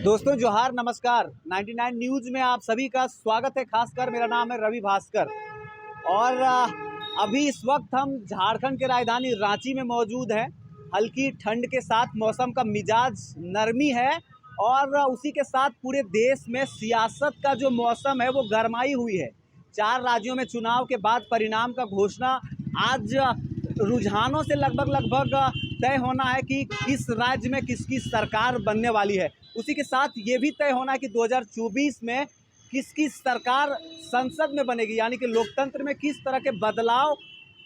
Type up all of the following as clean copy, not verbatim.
दोस्तों जोहार नमस्कार। 99 न्यूज़ में आप सभी का स्वागत है। खासकर मेरा नाम है रवि भास्कर और अभी इस वक्त हम झारखंड के राजधानी रांची में मौजूद हैं। हल्की ठंड के साथ मौसम का मिजाज नरमी है और उसी के साथ पूरे देश में सियासत का जो मौसम है वो गरमाई हुई है। 4 राज्यों में चुनाव के बाद परिणाम का घोषणा आज रुझानों से लगभग तय होना है कि किस राज्य में किसकी सरकार बनने वाली है। उसी के साथ ये भी तय होना है कि 2024 में किसकी सरकार संसद में बनेगी, यानी कि लोकतंत्र में किस तरह के बदलाव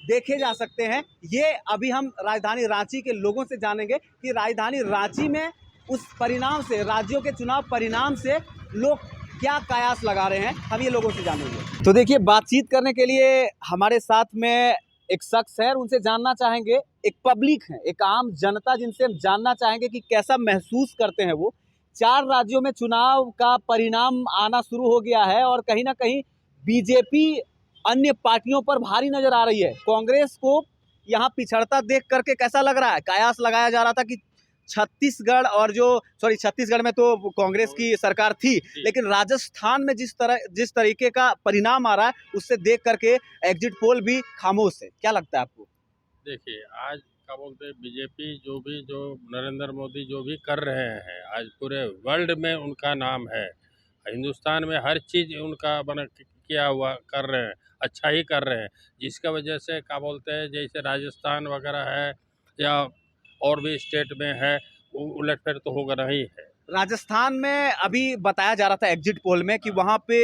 देखे जा सकते हैं। ये अभी हम राजधानी रांची के लोगों से जानेंगे कि राजधानी रांची में उस परिणाम से, राज्यों के चुनाव परिणाम से लोग क्या कयास लगा रहे हैं, हम ये लोगों से जानेंगे। तो देखिए, बातचीत करने के लिए हमारे साथ में एक शख्स है, उनसे जानना चाहेंगे। एक पब्लिक है, एक आम जनता, जिनसे हम जानना चाहेंगे कि कैसा महसूस करते हैं वो। 4 राज्यों में चुनाव का परिणाम आना शुरू हो गया है और कहीं ना कहीं बीजेपी अन्य पार्टियों पर भारी नजर आ रही है। कांग्रेस को यहाँ पिछड़ता देख करके कैसा लग रहा है? कयास लगाया जा रहा था कि छत्तीसगढ़ और छत्तीसगढ़ में तो कांग्रेस की सरकार थी, लेकिन राजस्थान में जिस तरीके का परिणाम आ रहा है उससे देख करके एग्जिट पोल भी खामोश है। क्या लगता है आपको? देखिए, आज क्या बोलते हैं, बीजेपी जो नरेंद्र मोदी जो भी कर रहे हैं, आज पूरे वर्ल्ड में उनका नाम है। हिंदुस्तान में हर चीज़ उनका बना किया हुआ कर रहे हैं, अच्छा ही कर रहे हैं, जिसका वजह से क्या बोलते हैं, जैसे राजस्थान वगैरह है या और भी स्टेट में है, वो उलटफेर तो होगा नहीं है। राजस्थान में अभी बताया जा रहा था एग्जिट पोल में कि वहाँ पे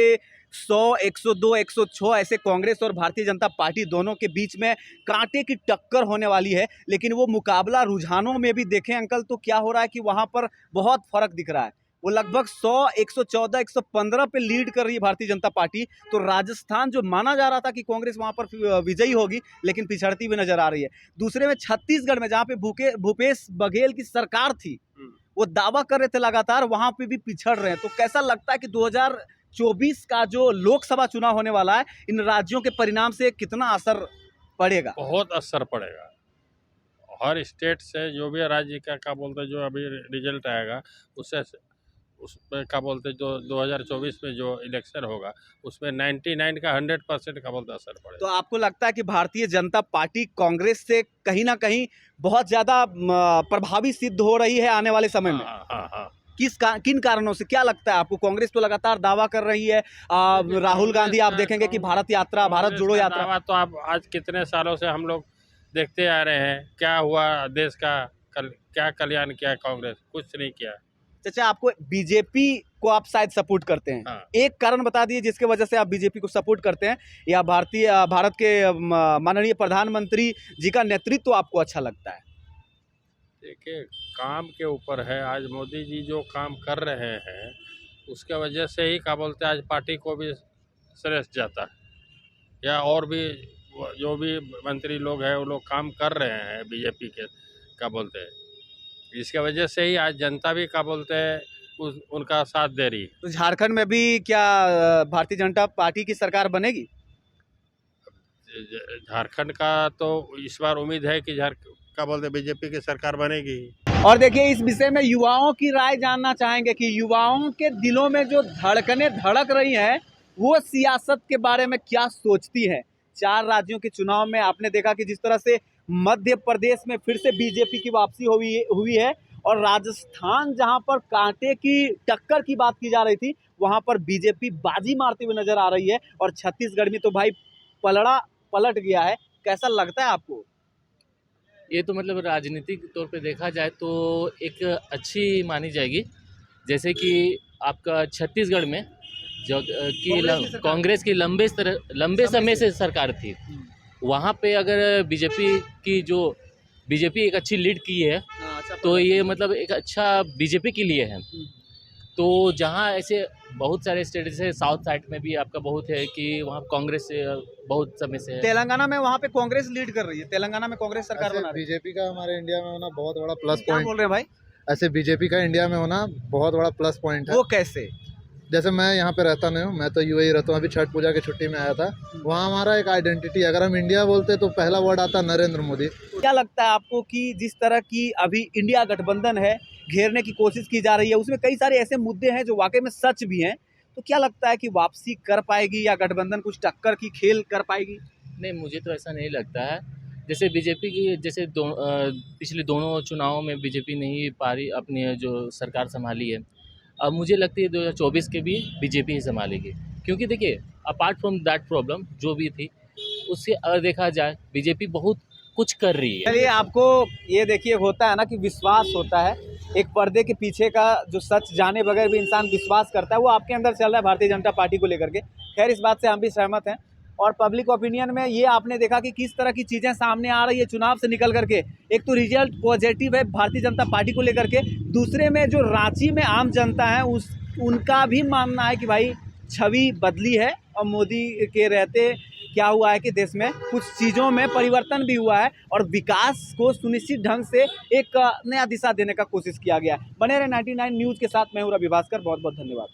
100, 102, 106 ऐसे कांग्रेस और भारतीय जनता पार्टी दोनों के बीच में कांटे की टक्कर होने वाली है। लेकिन वो मुकाबला रुझानों में भी देखें अंकल तो क्या हो रहा है कि वहाँ पर बहुत फर्क दिख रहा है। वो लगभग 100, 114, 115 पे लीड कर रही है भारतीय जनता पार्टी। तो राजस्थान जो माना जा रहा था कि कांग्रेस वहाँ पर विजयी होगी, लेकिन पिछड़ती हुई नजर आ रही है। दूसरे में छत्तीसगढ़ में जहाँ पे भूपेश बघेल की सरकार थी, वो दावा कर रहे थे लगातार, वहां पे भी पिछड़ रहे हैं। तो कैसा लगता है कि 2024 का जो लोकसभा चुनाव होने वाला है, इन राज्यों के परिणाम से कितना असर पड़ेगा? बहुत असर पड़ेगा। हर स्टेट से जो भी राज्य का क्या बोलते हैं, जो अभी रिजल्ट आएगा उसमें क्या बोलते हैं, जो 2024 में जो इलेक्शन होगा उसमें 99 का 100% का बोलते असर पड़ेगा। तो आपको लगता है कि भारतीय जनता पार्टी कांग्रेस से कहीं ना कहीं बहुत ज्यादा प्रभावी सिद्ध हो रही है आने वाले समय में? हाँ। किन कारणों से? क्या लगता है आपको? कांग्रेस तो लगातार दावा कर रही है, राहुल गांधी आप देखेंगे कि भारत यात्रा, भारत जोड़ो यात्रा। तो आप आज कितने सालों से हम लोग देखते आ रहे हैं, क्या हुआ देश का, क्या कल्याण किया कांग्रेस? कुछ नहीं किया। चाचा, आपको बीजेपी को आप शायद सपोर्ट करते हैं। हाँ। एक कारण बता दिए जिसके वजह से आप बीजेपी को सपोर्ट करते हैं, या भारत के माननीय प्रधानमंत्री जी का नेतृत्व आपको अच्छा लगता है? देखिए, काम के ऊपर है। आज मोदी जी जो काम कर रहे हैं उसके वजह से ही क्या बोलते हैं, आज पार्टी को भी श्रेष्ठ जाता है, या और भी जो भी मंत्री लोग हैं वो लोग काम कर रहे हैं बीजेपी के क्या बोलते हैं, इसके वजह से ही आज जनता भी क्या बोलते हैं उनका साथ दे रही है। तो झारखंड में भी क्या भारतीय जनता पार्टी की सरकार बनेगी? झारखंड का तो इस बार उम्मीद है कि क्या बोलते हैं, बीजेपी की सरकार बनेगी। और देखिए, इस विषय में युवाओं की राय जानना चाहेंगे कि युवाओं के दिलों में जो धड़कनें धड़क रही हैं वो सियासत के बारे में क्या सोचती हैं। 4 राज्यों के चुनाव में आपने देखा कि जिस तरह से मध्य प्रदेश में फिर से बीजेपी की वापसी हुई है और राजस्थान जहां पर कांटे की टक्कर की बात की जा रही थी, वहां पर बीजेपी बाजी मारती हुई नजर आ रही है। और छत्तीसगढ़ में तो भाई पलड़ा पलट गया है। कैसा लगता है आपको? ये तो मतलब राजनीतिक तौर पे देखा जाए तो एक अच्छी मानी जाएगी। जैसे कि आपका छत्तीसगढ़ में जो कांग्रेस की लंबे समय से सरकार थी, वहाँ पे अगर बीजेपी एक अच्छी लीड की है तो ये मतलब एक अच्छा बीजेपी के लिए है। तो जहाँ ऐसे बहुत सारे स्टेट जैसे साउथ साइड में भी आपका बहुत है कि वहाँ कांग्रेस से बहुत समय से है। तेलंगाना में वहाँ पे कांग्रेस लीड कर रही है, तेलंगाना में कांग्रेस सरकार बना रही है। बीजेपी का हमारे इंडिया में होना बहुत बड़ा प्लस क्या पॉइंट। बोल रहे हैं भाई? ऐसे बीजेपी का इंडिया में होना बहुत बड़ा प्लस पॉइंट है। वो कैसे? जैसे मैं यहाँ पे रहता नहीं हूँ, मैं तो यूएई रहता हूँ। अभी छठ पूजा की छुट्टी में आया था, वहाँ हमारा एक आइडेंटिटी, अगर हम इंडिया बोलते तो पहला वर्ड आता नरेंद्र मोदी। क्या लगता है आपको कि जिस तरह की अभी इंडिया गठबंधन है घेरने की कोशिश की जा रही है, उसमें कई सारे ऐसे मुद्दे हैं जो वाकई में सच भी हैं। तो क्या लगता है कि वापसी कर पाएगी या गठबंधन कुछ टक्कर की खेल कर पाएगी? नहीं, मुझे तो ऐसा नहीं लगता है। जैसे बीजेपी की जैसे पिछले दोनों चुनावों में बीजेपी ने ही पारी अपनी जो सरकार संभाली है। अब मुझे लगती है 2024 के भी बीजेपी ही संभालेगी, क्योंकि देखिए अपार्ट फ्रॉम दैट प्रॉब्लम जो भी थी, उससे अगर देखा जाए बीजेपी बहुत कुछ कर रही है। चलिए, आपको ये देखिए होता है ना कि विश्वास होता है, एक पर्दे के पीछे का जो सच जाने बगैर भी इंसान विश्वास करता है, वो आपके अंदर चल रहा है भारतीय जनता पार्टी को लेकर के। खैर, इस बात से हम भी सहमत हैं। और पब्लिक ओपिनियन में ये आपने देखा कि किस तरह की चीज़ें सामने आ रही है चुनाव से निकल करके। एक तो रिजल्ट पॉजिटिव है भारतीय जनता पार्टी को लेकर के, दूसरे में जो रांची में आम जनता है उनका भी मानना है कि भाई छवि बदली है और मोदी के रहते क्या हुआ है कि देश में कुछ चीज़ों में परिवर्तन भी हुआ है और विकास को सुनिश्चित ढंग से एक नया दिशा देने का कोशिश किया गया है। बने रहे 99 न्यूज़ के साथ। मैं हूं रवि भास्कर, बहुत बहुत धन्यवाद।